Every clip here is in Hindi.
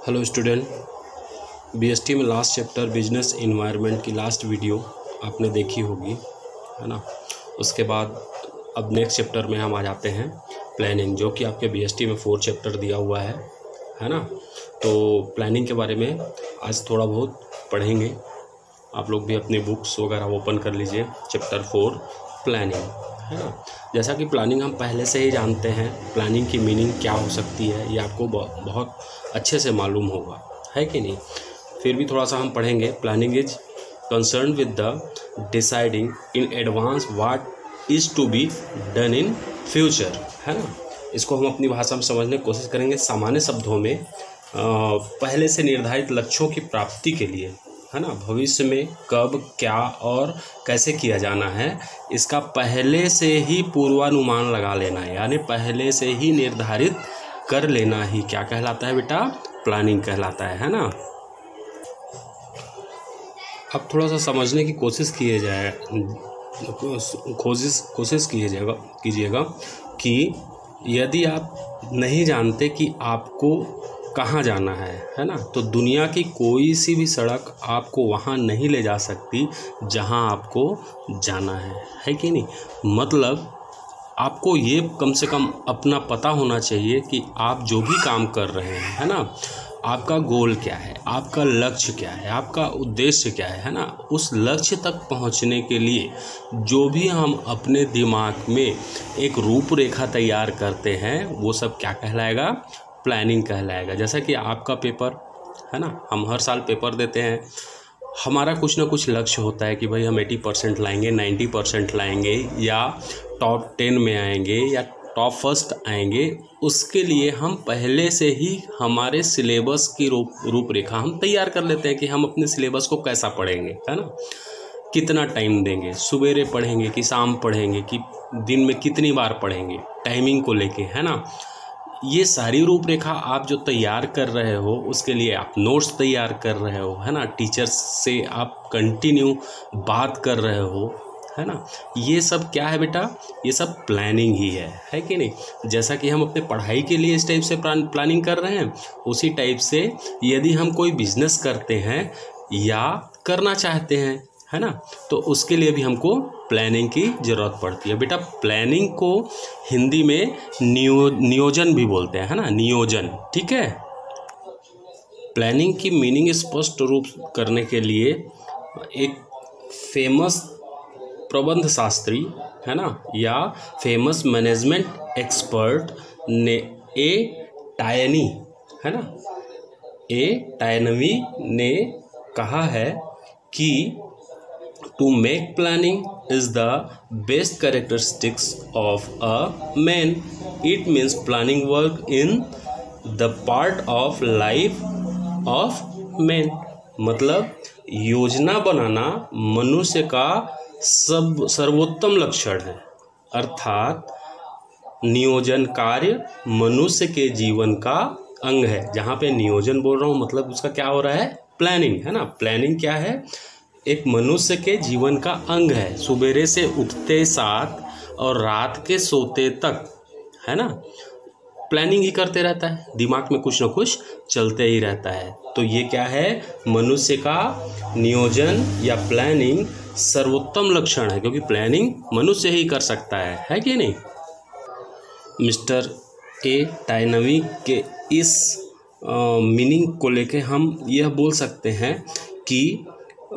हेलो स्टूडेंट, बीएसटी में लास्ट चैप्टर बिजनेस इन्वायरमेंट की लास्ट वीडियो आपने देखी होगी, है ना। उसके बाद अब नेक्स्ट चैप्टर में हम आ जाते हैं प्लानिंग, जो कि आपके बीएसटी में 4 चैप्टर दिया हुआ है ना। तो प्लानिंग के बारे में आज थोड़ा बहुत पढ़ेंगे। आप लोग भी अपनी बुक्स वगैरह ओपन कर लीजिए। चैप्टर 4 प्लानिंग, है ना। जैसा कि प्लानिंग हम पहले से ही जानते हैं, प्लानिंग की मीनिंग क्या हो सकती है ये आपको बहुत अच्छे से मालूम होगा, है कि नहीं। फिर भी थोड़ा सा हम पढ़ेंगे। Planning is concern with the deciding in advance what is to be done in future, है ना। इसको हम अपनी भाषा में समझने की कोशिश करेंगे। सामान्य शब्दों में पहले से निर्धारित लक्ष्यों की प्राप्ति के लिए, है ना, भविष्य में कब, क्या और कैसे किया जाना है, इसका पहले से ही पूर्वानुमान लगा लेना है, यानी पहले से ही निर्धारित कर लेना ही क्या कहलाता है बेटा? प्लानिंग कहलाता है ना। अब थोड़ा सा समझने की कोशिश कीजिएगा कि यदि आप नहीं जानते कि आपको कहाँ जाना है ना, तो दुनिया की कोई सी भी सड़क आपको वहाँ नहीं ले जा सकती जहाँ आपको जाना है कि नहीं। मतलब आपको ये कम से कम अपना पता होना चाहिए कि आप जो भी काम कर रहे हैं, है ना, आपका गोल क्या है, आपका लक्ष्य क्या है, आपका उद्देश्य क्या है ना। उस लक्ष्य तक पहुंचने के लिए जो भी हम अपने दिमाग में एक रूपरेखा तैयार करते हैं वो सब क्या कहलाएगा? प्लानिंग कहलाएगा। जैसा कि आपका पेपर है ना, हम हर साल पेपर देते हैं, हमारा कुछ ना कुछ लक्ष्य होता है कि भाई हम 80% लाएंगे, 90% लाएंगे, या टॉप 10 में आएंगे, या टॉप फर्स्ट आएंगे। उसके लिए हम पहले से ही हमारे सिलेबस की रूपरेखा हम तैयार कर लेते हैं कि हम अपने सिलेबस को कैसा पढ़ेंगे, है ना, कितना टाइम देंगे, सुबेरे पढ़ेंगे कि शाम पढ़ेंगे, कि दिन में कितनी बार पढ़ेंगे, टाइमिंग को लेके, है ना। ये सारी रूपरेखा आप जो तैयार कर रहे हो, उसके लिए आप नोट्स तैयार कर रहे हो, है ना, टीचर्स से आप कंटिन्यू बात कर रहे हो, है ना। ये सब क्या है बेटा? ये सब प्लानिंग ही है कि नहीं। जैसा कि हम अपने पढ़ाई के लिए इस टाइप से प्लानिंग कर रहे हैं, उसी टाइप से यदि हम कोई बिजनेस करते हैं या करना चाहते हैं, है ना, तो उसके लिए भी हमको प्लानिंग की ज़रूरत पड़ती है बेटा। प्लानिंग को हिंदी में नियोजन भी बोलते हैं, है ना, नियोजन, ठीक है। प्लानिंग की मीनिंग स्पष्ट रूप करने के लिए एक फेमस प्रबंध शास्त्री, है ना, या फेमस मैनेजमेंट एक्सपर्ट ने टायनी, है ना, टायनवी ने कहा है कि to make planning is the best characteristics of a man. It means planning work in the part of life of man. मतलब योजना बनाना मनुष्य का सर्वोत्तम लक्षण है। अर्थात नियोजन कार्य मनुष्य के जीवन का अंग है। जहाँ पे नियोजन बोल रहा हूँ मतलब उसका क्या हो रहा है? प्लानिंग, है ना। प्लानिंग क्या है? एक मनुष्य के जीवन का अंग है। सुबेरे से उठते साथ और रात के सोते तक, है ना, प्लानिंग ही करते रहता है, दिमाग में कुछ ना कुछ चलते ही रहता है। तो ये क्या है? मनुष्य का नियोजन या प्लानिंग सर्वोत्तम लक्षण है, क्योंकि प्लानिंग मनुष्य ही कर सकता है कि नहीं। मिस्टर टायनवी के इस मीनिंग को लेके हम यह बोल सकते हैं कि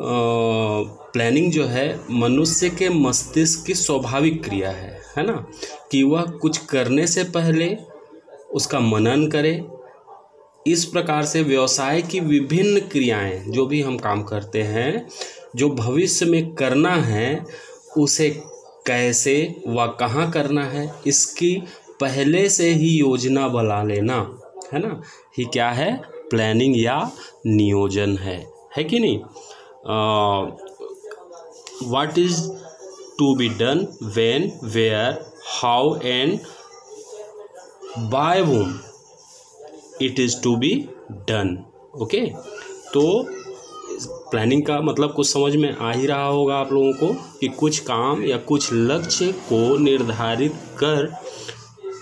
प्लानिंग जो है मनुष्य के मस्तिष्क की स्वाभाविक क्रिया है ना, कि वह कुछ करने से पहले उसका मनन करे। इस प्रकार से व्यवसाय की विभिन्न क्रियाएं, जो भी हम काम करते हैं, जो भविष्य में करना है, उसे कैसे व कहाँ करना है, इसकी पहले से ही योजना बना लेना, है ना, ही क्या है? प्लानिंग या नियोजन है कि नहीं। What is to be done, when, where, how and by whom it is to be done. Okay, तो प्लानिंग का मतलब कुछ समझ में आ ही रहा होगा आप लोगों को कि कुछ काम या कुछ लक्ष्य को निर्धारित कर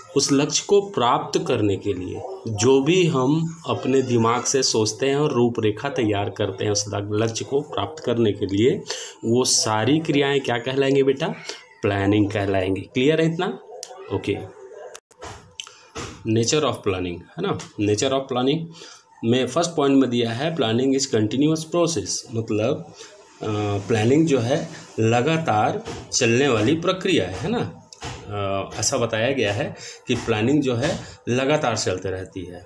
उस लक्ष्य को प्राप्त करने के लिए जो भी हम अपने दिमाग से सोचते हैं और रूपरेखा तैयार करते हैं उस लक्ष्य को प्राप्त करने के लिए, वो सारी क्रियाएं क्या कहलाएंगी बेटा? प्लानिंग कहलाएंगी। क्लियर है इतना? ओके। नेचर ऑफ प्लानिंग है ना। नेचर ऑफ प्लानिंग में फर्स्ट पॉइंट में दिया है प्लानिंग इज कंटिन्यूअस प्रोसेस, मतलब प्लानिंग जो है लगातार चलने वाली प्रक्रिया है ना। ऐसा बताया गया है कि प्लानिंग जो है लगातार चलते रहती है।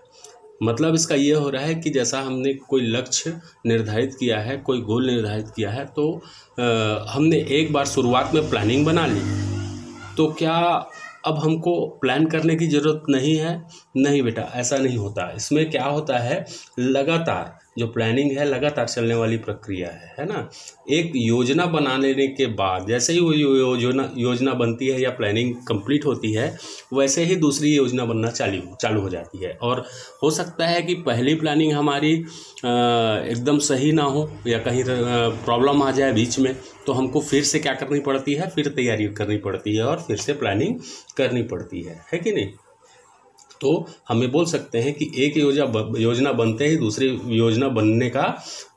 मतलब इसका ये हो रहा है कि जैसा हमने कोई लक्ष्य निर्धारित किया है, कोई गोल निर्धारित किया है, तो हमने एक बार शुरुआत में प्लानिंग बना ली, तो क्या अब हमको प्लान करने की ज़रूरत नहीं है? नहीं बेटा, ऐसा नहीं होता। इसमें क्या होता है, लगातार जो प्लानिंग है लगातार चलने वाली प्रक्रिया है ना। एक योजना बना लेने के बाद जैसे ही वो योजना बनती है या प्लानिंग कंप्लीट होती है, वैसे ही दूसरी योजना बनना चालू हो जाती है। और हो सकता है कि पहली प्लानिंग हमारी एकदम सही ना हो या कहीं प्रॉब्लम आ जाए बीच में, तो हमको फिर से क्या करनी पड़ती है, फिर तैयारी करनी पड़ती है और फिर से प्लानिंग करनी पड़ती है कि नहीं। तो हमें बोल सकते हैं कि एक योजना बनते ही दूसरी योजना बनने का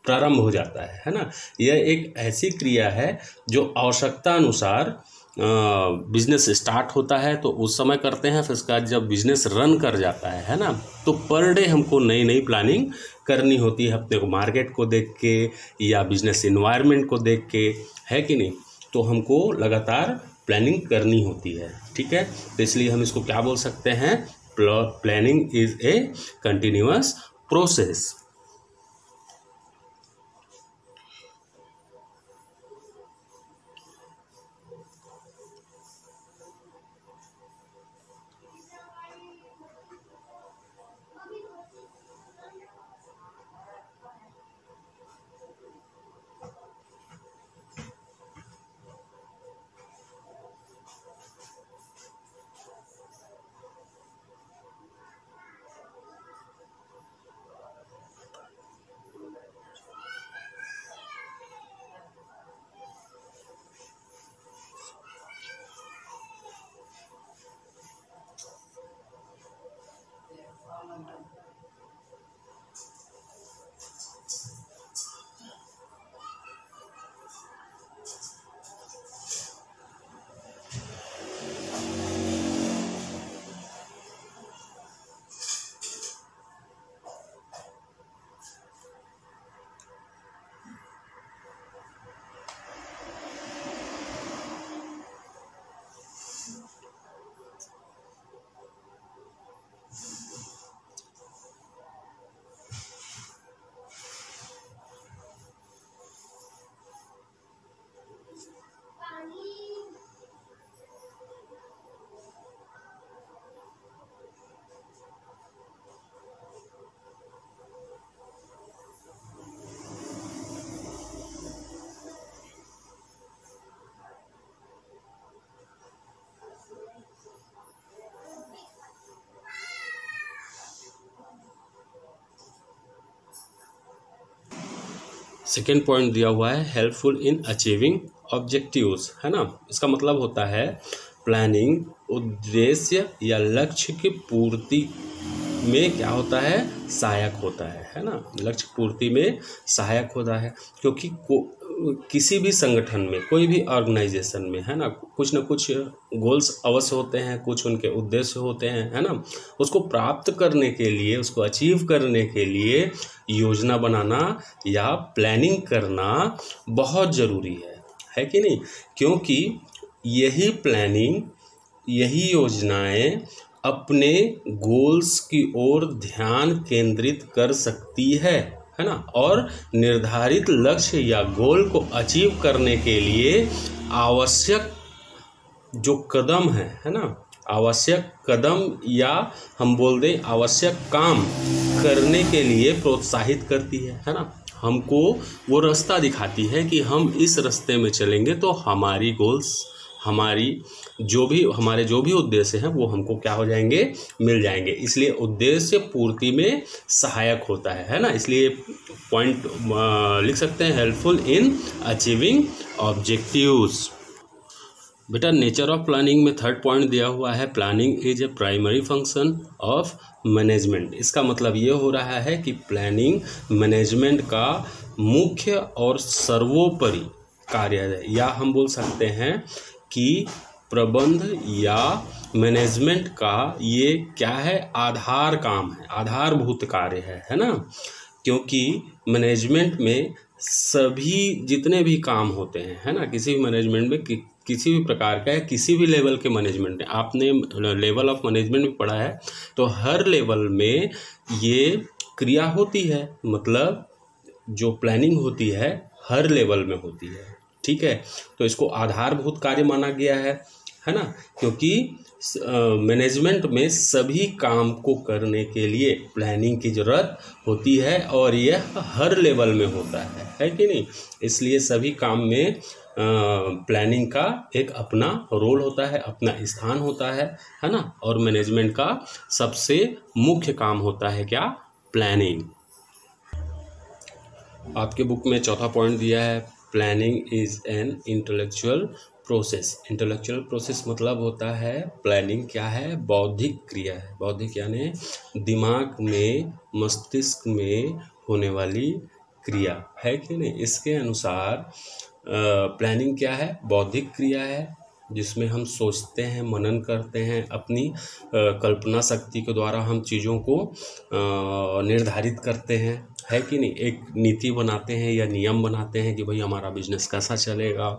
प्रारंभ हो जाता है ना। यह एक ऐसी क्रिया है जो आवश्यकता अनुसार बिजनेस स्टार्ट होता है तो उस समय करते हैं, फिर उसके बाद जब बिजनेस रन कर जाता है ना, तो पर डे हमको नई नई प्लानिंग करनी होती है अपने को मार्केट को देख के या बिजनेस इन्वायरमेंट को देख के, है कि नहीं। तो हमको लगातार प्लानिंग करनी होती है, ठीक है। तो इसलिए हम इसको क्या बोल सकते हैं, planning is a continuous process. Second point दिया हुआ है हेल्पफुल इन अचीविंग ऑब्जेक्टिव्स, है ना। इसका मतलब होता है प्लानिंग उद्देश्य या लक्ष्य की पूर्ति में क्या होता है, सहायक होता है ना। लक्ष्य पूर्ति में सहायक होता है, क्योंकि किसी भी संगठन में, कोई भी ऑर्गेनाइजेशन में, है ना, कुछ न कुछ गोल्स अवश्य होते हैं, कुछ उनके उद्देश्य होते हैं, है ना। उसको प्राप्त करने के लिए, उसको अचीव करने के लिए योजना बनाना या प्लानिंग करना बहुत ज़रूरी है कि नहीं। क्योंकि यही प्लानिंग, यही योजनाएं अपने गोल्स की ओर ध्यान केंद्रित कर सकती है ना। और निर्धारित लक्ष्य या गोल को अचीव करने के लिए आवश्यक जो कदम है ना, आवश्यक कदम या हम बोल दें आवश्यक काम करने के लिए प्रोत्साहित करती है ना। हमको वो रास्ता दिखाती है कि हम इस रास्ते में चलेंगे तो हमारी गोल्स, हमारे जो भी उद्देश्य हैं वो हमको क्या हो जाएंगे, मिल जाएंगे। इसलिए उद्देश्य पूर्ति में सहायक होता है ना। इसलिए पॉइंट लिख सकते हैं हेल्पफुल इन अचीविंग ऑब्जेक्टिव्स। बेटा नेचर ऑफ प्लानिंग में थर्ड पॉइंट दिया हुआ है, planning is a primary function of management. इसका मतलब ये हो रहा है कि प्लानिंग मैनेजमेंट का मुख्य और सर्वोपरि कार्य है, या हम बोल सकते हैं कि प्रबंध या मैनेजमेंट का ये क्या है, आधार काम है, आधारभूत कार्य है ना। क्योंकि मैनेजमेंट में सभी जितने भी काम होते हैं, है ना, किसी भी मैनेजमेंट में किसी भी प्रकार का है, किसी भी लेवल के मैनेजमेंट में, आपने लेवल ऑफ मैनेजमेंट में पढ़ा है, तो हर लेवल में ये क्रिया होती है, मतलब जो प्लानिंग होती है हर लेवल में होती है, ठीक है। तो इसको आधारभूत कार्य माना गया है ना, क्योंकि मैनेजमेंट में सभी काम को करने के लिए प्लानिंग की ज़रूरत होती है, और यह हर लेवल में होता है कि नहीं। इसलिए सभी काम में प्लानिंग का एक अपना रोल होता है, अपना स्थान होता है ना। और मैनेजमेंट का सबसे मुख्य काम होता है क्या, प्लानिंग। आपके बुक में चौथा पॉइंट दिया है, planning is an intellectual process. Intellectual process मतलब होता है, प्लानिंग क्या है, बौद्धिक क्रिया है। बौद्धिक यानी दिमाग में, मस्तिष्क में होने वाली क्रिया है कि नहीं। इसके अनुसार प्लानिंग क्या है, बौद्धिक क्रिया है, जिसमें हम सोचते हैं, मनन करते हैं, अपनी कल्पना शक्ति के द्वारा हम चीज़ों को निर्धारित करते हैं, है कि नहीं। एक नीति बनाते हैं या नियम बनाते हैं कि भाई हमारा बिजनेस कैसा चलेगा,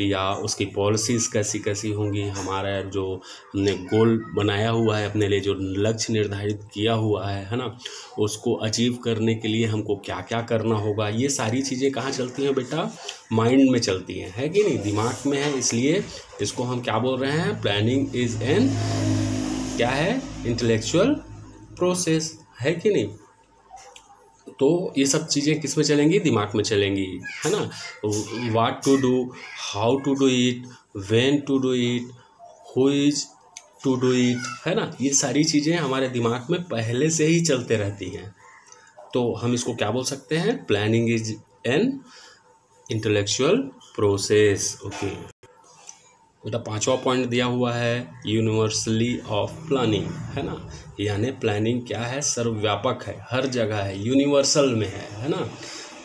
या उसकी पॉलिसीज़ कैसी कैसी होंगी, हमारा जो हमने गोल बनाया हुआ है, अपने लिए जो लक्ष्य निर्धारित किया हुआ है ना, उसको अचीव करने के लिए हमको क्या क्या करना होगा। ये सारी चीज़ें कहाँ चलती हैं बेटा, माइंड में चलती हैं, है कि नहीं, दिमाग में है। इसलिए इसको हम क्या बोल रहे हैं, प्लानिंग इज एन क्या है, इंटेलेक्चुअल प्रोसेस, है कि नहीं। तो ये सब चीज़ें किस में चलेंगी, दिमाग में चलेंगी, है ना। What to do, how to do it, when to do it, who is to do it, है ना। ये सारी चीज़ें हमारे दिमाग में पहले से ही चलते रहती हैं। तो हम इसको क्या बोल सकते हैं, planning is an intellectual process. Okay बेटा, पांचवा पॉइंट दिया हुआ है, यूनिवर्सली ऑफ प्लानिंग, है ना। यानी प्लानिंग क्या है, सर्वव्यापक है, हर जगह है, यूनिवर्सल में है ना।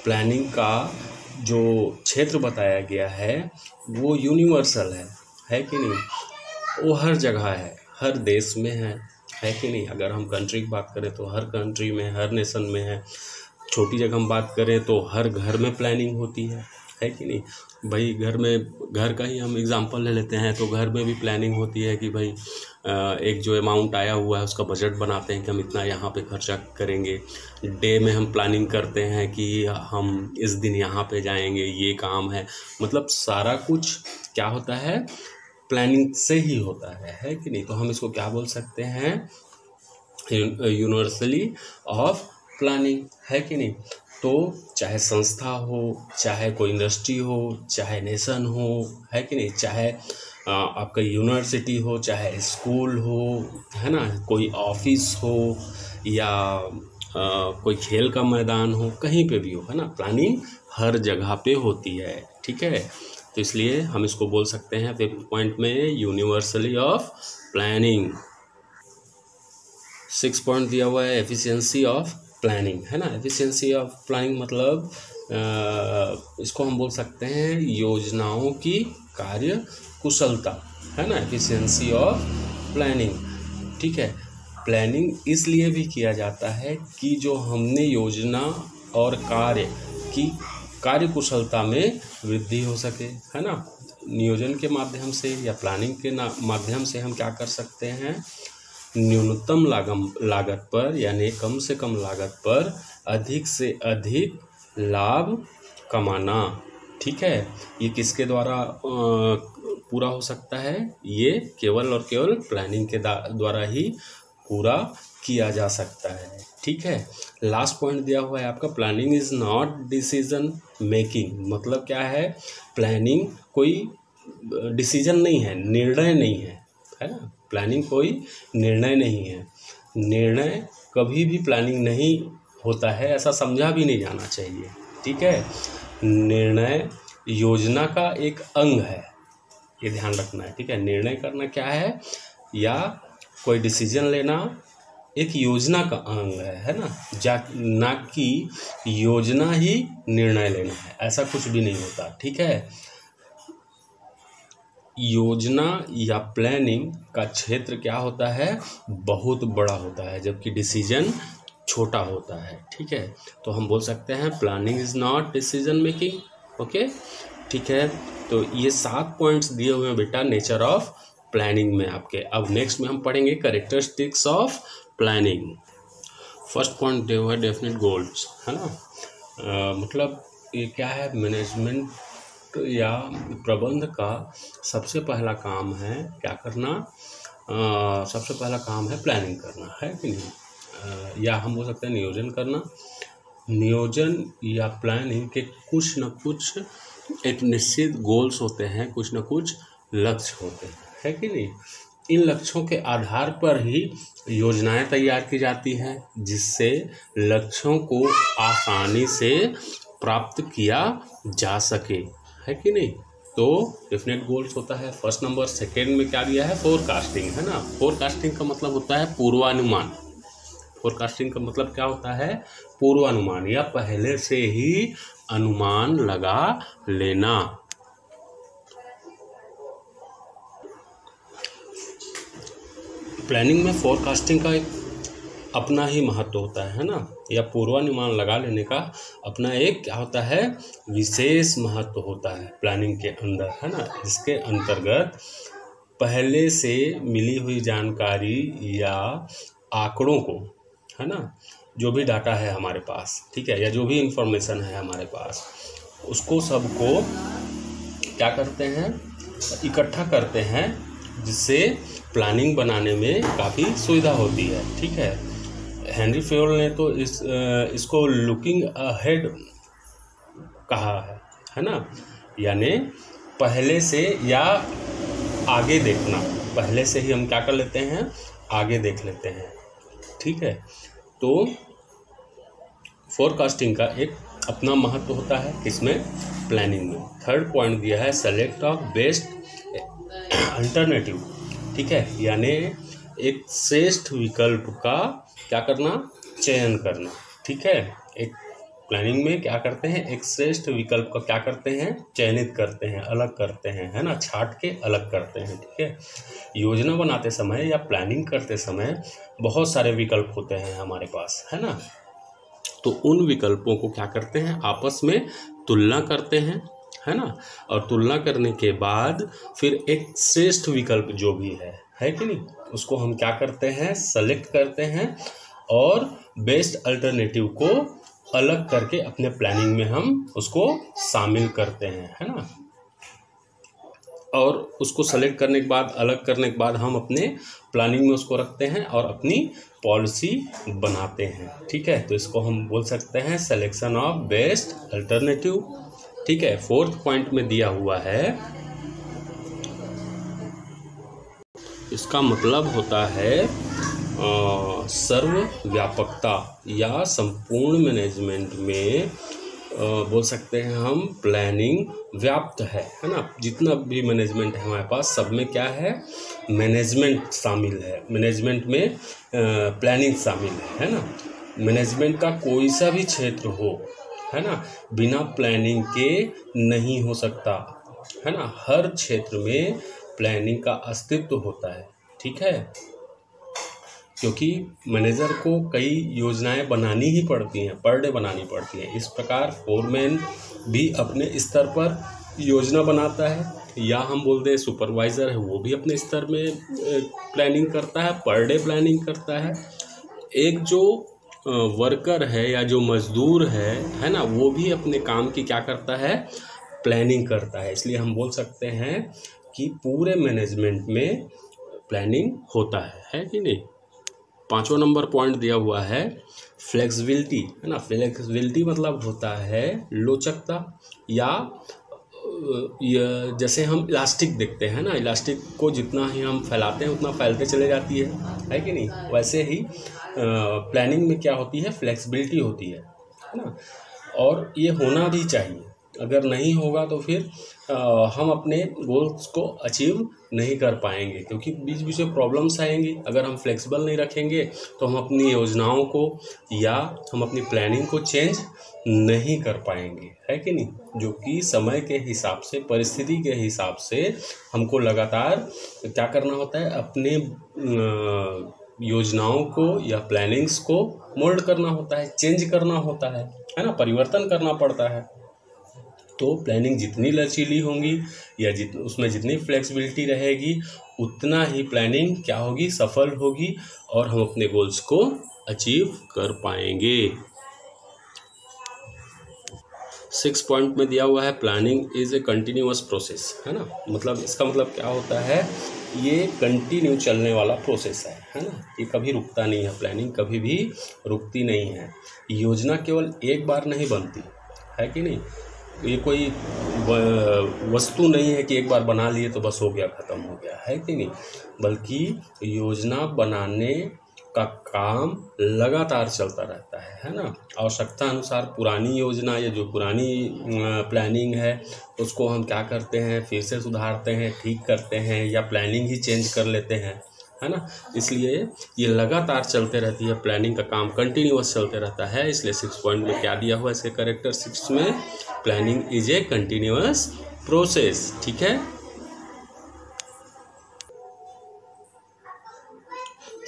प्लानिंग का जो क्षेत्र बताया गया है वो यूनिवर्सल है कि नहीं। वो हर जगह है, हर देश में है कि नहीं। अगर हम कंट्री की बात करें तो हर कंट्री में, हर नेशन में है। छोटी जगह हम बात करें तो हर घर में प्लानिंग होती है कि नहीं। भाई घर का ही हम एग्जांपल ले लेते हैं, तो घर में भी प्लानिंग होती है कि भाई एक जो अमाउंट आया हुआ है उसका बजट बनाते हैं कि हम इतना यहाँ पे खर्चा करेंगे। डे में हम प्लानिंग करते हैं कि हम इस दिन यहाँ पे जाएंगे, ये काम है। मतलब सारा कुछ क्या होता है, प्लानिंग से ही होता है कि नहीं। तो हम इसको क्या बोल सकते हैं, यूनिवर्सली ऑफ प्लानिंग, है कि नहीं। तो चाहे संस्था हो, चाहे कोई इंडस्ट्री हो, चाहे नेशन हो, है कि नहीं, चाहे आपका यूनिवर्सिटी हो, चाहे स्कूल हो, है ना, कोई ऑफिस हो, या कोई खेल का मैदान हो, कहीं पे भी हो, है ना, प्लानिंग हर जगह पे होती है, ठीक है। तो इसलिए हम इसको बोल सकते हैं फिफ्थ पॉइंट में, universally of planning. Six point दिया हुआ है, एफिशिएंसी ऑफ प्लानिंग, है ना। एफिशिएंसी ऑफ प्लानिंग मतलब इसको हम बोल सकते हैं योजनाओं की कार्य कुशलता, है ना, एफिशिएंसी ऑफ प्लानिंग, ठीक है। प्लानिंग इसलिए भी किया जाता है कि जो हमने योजना और कार्य की कार्य कुशलता में वृद्धि हो सके, है ना। नियोजन के माध्यम से या प्लानिंग के माध्यम से हम क्या कर सकते हैं, न्यूनतम लागत पर, यानी कम से कम लागत पर अधिक से अधिक लाभ कमाना, ठीक है। ये किसके द्वारा पूरा हो सकता है, ये केवल और केवल प्लानिंग के द्वारा ही पूरा किया जा सकता है, ठीक है। लास्ट पॉइंट दिया हुआ है आपका, planning is not decision making. मतलब क्या है, प्लानिंग कोई डिसीजन नहीं है, निर्णय नहीं है ना। प्लानिंग कोई निर्णय नहीं है, निर्णय कभी भी प्लानिंग नहीं होता है, ऐसा समझा भी नहीं जाना चाहिए, ठीक है। निर्णय योजना का एक अंग है, ये ध्यान रखना है, ठीक है। निर्णय करना क्या है, या कोई डिसीजन लेना एक योजना का अंग है ना, ना कि योजना ही निर्णय लेना है, ऐसा कुछ भी नहीं होता, ठीक है। योजना या प्लानिंग का क्षेत्र क्या होता है, बहुत बड़ा होता है, जबकि डिसीजन छोटा होता है, ठीक है। तो हम बोल सकते हैं planning is not decision making, okay, ठीक है। तो ये 7 पॉइंट्स दिए हुए हैं बेटा नेचर ऑफ प्लानिंग में आपके। अब नेक्स्ट में हम पढ़ेंगे characteristics of planning. First point दिया हुआ है डेफिनेट गोल्स, है ना। मतलब ये क्या है, मैनेजमेंट या प्रबंध का सबसे पहला काम है क्या करना, सबसे पहला काम है प्लानिंग करना, है कि नहीं। या हम बोल सकते हैं नियोजन करना। नियोजन या प्लानिंग के कुछ न कुछ एक निश्चित गोल्स होते हैं, कुछ न कुछ लक्ष्य होते हैं, है कि नहीं। इन लक्ष्यों के आधार पर ही योजनाएं तैयार की जाती हैं, जिससे लक्ष्यों को आसानी से प्राप्त किया जा सके, है कि नहीं। तो डेफिनेट गोल्स होता है फर्स्ट नंबर। सेकेंड में क्या दिया है, फोरकास्टिंग, है ना। फोरकास्टिंग का मतलब होता है पूर्वानुमान। फोरकास्टिंग का मतलब क्या होता है, पूर्वानुमान या पहले से ही अनुमान लगा लेना। प्लानिंग में फोरकास्टिंग का एक अपना ही महत्व होता है ना, या पूर्वानुमान लगा लेने का अपना एक क्या होता है, विशेष महत्व होता है प्लानिंग के अंदर, है ना। जिसके अंतर्गत पहले से मिली हुई जानकारी या आंकड़ों को, है ना, जो भी डाटा है हमारे पास, ठीक है, या जो भी इंफॉर्मेशन है हमारे पास, उसको सबको क्या करते हैं, इकट्ठा करते हैं, जिससे प्लानिंग बनाने में काफ़ी सुविधा होती है, ठीक है। हेनरी फेयोल ने तो इसको लुकिंग अहेड कहा है ना, यानी पहले से या आगे देखना। पहले से ही हम क्या कर लेते हैं, आगे देख लेते हैं, ठीक है। तो फोरकास्टिंग का एक अपना महत्व होता है, किसमें, प्लानिंग में। थर्ड पॉइंट दिया है सेलेक्ट ऑफ बेस्ट अल्टरनेटिव, ठीक है, यानी एक श्रेष्ठ विकल्प का क्या करना, चयन करना, ठीक है। एक प्लानिंग में क्या करते हैं, एक श्रेष्ठ विकल्प का क्या करते हैं, चयनित करते हैं, अलग करते हैं, है ना, छांट के अलग करते हैं, ठीक है। योजना बनाते समय या प्लानिंग करते समय बहुत सारे विकल्प होते हैं हमारे पास, है ना। तो उन विकल्पों को क्या करते हैं, आपस में तुलना करते हैं, है ना। और तुलना करने के बाद फिर एक श्रेष्ठ विकल्प जो भी है कि नहीं, उसको हम क्या करते हैं, सेलेक्ट करते हैं और बेस्ट अल्टरनेटिव को अलग करके अपने प्लानिंग में हम उसको शामिल करते हैं, है ना। और उसको सेलेक्ट करने के बाद, अलग करने के बाद हम अपने प्लानिंग में उसको रखते हैं और अपनी पॉलिसी बनाते हैं, ठीक है। तो इसको हम बोल सकते हैं सिलेक्शन ऑफ बेस्ट अल्टरनेटिव, ठीक है। फोर्थ पॉइंट में दिया हुआ है, इसका मतलब होता है सर्वव्यापकता या संपूर्ण मैनेजमेंट में बोल सकते हैं हम प्लानिंग व्याप्त है ना। जितना भी मैनेजमेंट है हमारे पास, सब में क्या है, मैनेजमेंट शामिल है, मैनेजमेंट में प्लानिंग शामिल है ना। मैनेजमेंट का कोई सा भी क्षेत्र हो, है ना, बिना प्लानिंग के नहीं हो सकता, है ना। हर क्षेत्र में प्लानिंग का अस्तित्व होता है, ठीक है, क्योंकि मैनेजर को कई योजनाएं बनानी ही पड़ती हैं, पर डे बनानी पड़ती हैं। इस प्रकार फोरमैन भी अपने स्तर पर योजना बनाता है, या हम बोलते हैं सुपरवाइज़र है, वो भी अपने स्तर में प्लानिंग करता है, पर डे प्लानिंग करता है। एक जो वर्कर है या जो मजदूर है ना, वो भी अपने काम की क्या करता है, प्लानिंग करता है। इसलिए हम बोल सकते हैं कि पूरे मैनेजमेंट में प्लानिंग होता है कि नहीं। पांचवा नंबर पॉइंट दिया हुआ है फ्लेक्सिबिलिटी, है ना। फ्लेक्सिबिलिटी मतलब होता है लोचकता, या जैसे हम इलास्टिक देखते हैं ना, इलास्टिक को जितना ही हम फैलाते हैं उतना फैलते चले जाती है कि नहीं। वैसे ही प्लानिंग में क्या होती है, फ्लेक्सिबिलिटी होती है ना। और ये होना भी चाहिए, अगर नहीं होगा तो फिर हम अपने गोल्स को अचीव नहीं कर पाएंगे, क्योंकि बीच बीच में प्रॉब्लम्स आएंगी। अगर हम फ्लेक्सिबल नहीं रखेंगे तो हम अपनी योजनाओं को या हम अपनी प्लानिंग को चेंज नहीं कर पाएंगे, है कि नहीं। जो कि समय के हिसाब से, परिस्थिति के हिसाब से हमको लगातार क्या करना होता है, अपने योजनाओं को या प्लानिंग्स को मोल्ड करना होता है, चेंज करना होता है ना, परिवर्तन करना पड़ता है। तो प्लानिंग जितनी लचीली होंगी या उसमें जितनी फ्लेक्सिबिलिटी रहेगी, उतना ही प्लानिंग क्या होगी, सफल होगी और हम अपने गोल्स को अचीव कर पाएंगे। 6 पॉइंट में दिया हुआ है planning is a continuous process, है ना। मतलब इसका मतलब क्या होता है, ये कंटिन्यू चलने वाला प्रोसेस है ना। ये कभी रुकता नहीं है, प्लानिंग कभी भी रुकती नहीं है। योजना केवल एक बार नहीं बनती, है कि नहीं। ये कोई वस्तु नहीं है कि एक बार बना लिए तो बस हो गया, ख़त्म हो गया, है कि नहीं। बल्कि योजना बनाने का काम लगातार चलता रहता है ना। आवश्यकता अनुसार पुरानी योजना या जो पुरानी प्लानिंग है उसको हम क्या करते हैं, फिर से सुधारते हैं, ठीक करते हैं या प्लानिंग ही चेंज कर लेते हैं, है ना। इसलिए ये लगातार चलते रहती है, प्लानिंग का काम कंटिन्यूअस चलते रहता है। इसलिए 6 पॉइंट में क्या दिया हुआ है इसके करेक्टर 6 में, planning is a continuous process, ठीक है।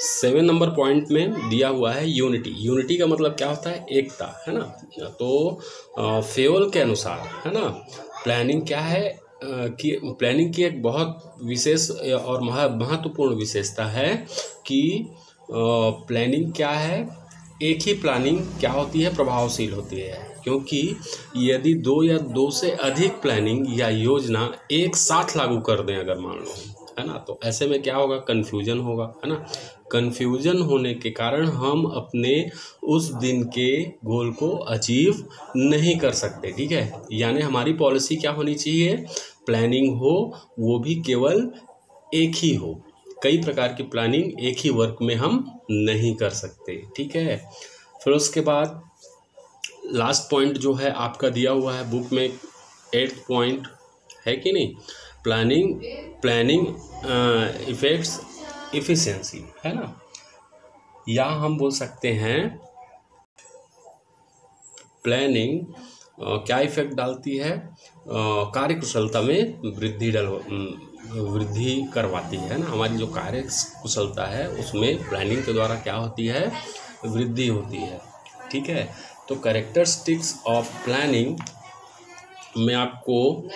7 नंबर पॉइंट में दिया हुआ है यूनिटी। यूनिटी का मतलब क्या होता है, एकता, है ना। तो फेवल के अनुसार, है ना, प्लानिंग क्या है कि प्लानिंग की एक बहुत विशेष और महत्वपूर्ण विशेषता है कि प्लानिंग क्या है, एक ही प्लानिंग क्या होती है, प्रभावशील होती है। क्योंकि यदि 2 या 2 से अधिक प्लानिंग या योजना एक साथ लागू कर दें अगर मान लो, है ना, तो ऐसे में क्या होगा, कन्फ्यूजन होगा, है ना। कन्फ्यूजन होने के कारण हम अपने उस दिन के गोल को अचीव नहीं कर सकते, ठीक है। यानी हमारी पॉलिसी क्या होनी चाहिए, प्लानिंग हो वो भी केवल एक ही हो। कई प्रकार की प्लानिंग एक ही वर्क में हम नहीं कर सकते, ठीक है। फिर उसके बाद लास्ट पॉइंट जो है आपका दिया हुआ है बुक में 8th पॉइंट, है कि नहीं, प्लानिंग इफेक्ट्स एफिशिएंसी, है ना। या हम बोल सकते हैं प्लानिंग क्या इफेक्ट डालती है, कार्यकुशलता में वृद्धि करवाती है ना। हमारी जो कार्य कुशलता है उसमें प्लानिंग के द्वारा क्या होती है, वृद्धि होती है, ठीक है। तो कैरेक्टरिस्टिक्स ऑफ प्लानिंग में आपको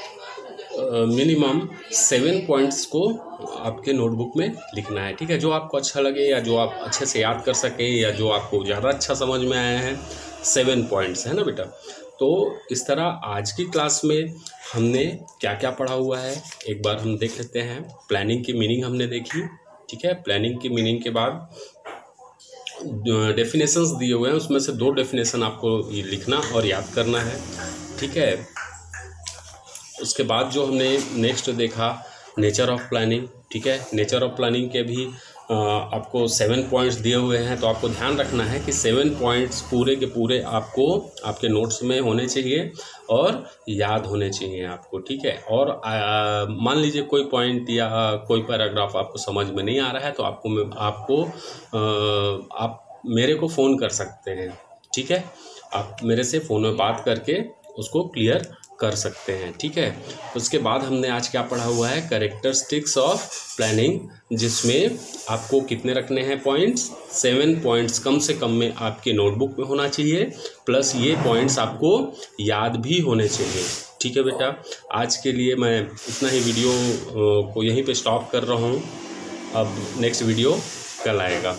मिनिमम 7 पॉइंट्स को आपके नोटबुक में लिखना है, ठीक है। जो आपको अच्छा लगे या जो आप अच्छे से याद कर सकें या जो आपको ज़्यादा अच्छा समझ में आया है, 7 पॉइंट्स, है ना बेटा। तो इस तरह आज की क्लास में हमने क्या क्या पढ़ा हुआ है एक बार हम देख लेते हैं। प्लानिंग की मीनिंग हमने देखी, ठीक है। प्लानिंग की मीनिंग के बाद डेफिनेशंस दिए हुए हैं, उसमें से 2 डेफिनेशन आपको लिखना और याद करना है, ठीक है। उसके बाद जो हमने नेक्स्ट देखा नेचर ऑफ प्लानिंग, ठीक है। नेचर ऑफ प्लानिंग के भी आपको 7 पॉइंट्स दिए हुए हैं, तो आपको ध्यान रखना है कि 7 पॉइंट्स पूरे के पूरे आपको आपके नोट्स में होने चाहिए और याद होने चाहिए आपको, ठीक है। और मान लीजिए कोई पॉइंट या कोई पैराग्राफ आपको समझ में नहीं आ रहा है तो आप मेरे को फ़ोन कर सकते हैं, ठीक है। आप मेरे से फ़ोन में बात करके उसको क्लियर कर सकते हैं, ठीक है। उसके बाद हमने आज क्या पढ़ा हुआ है, कैरेक्टरिस्टिक्स ऑफ प्लानिंग, जिसमें आपको कितने रखने हैं पॉइंट्स, 7 पॉइंट्स कम से कम में आपके नोटबुक में होना चाहिए, प्लस ये पॉइंट्स आपको याद भी होने चाहिए, ठीक है बेटा। आज के लिए मैं इतना ही वीडियो को यहीं पे स्टॉप कर रहा हूँ। अब नेक्स्ट वीडियो कल आएगा।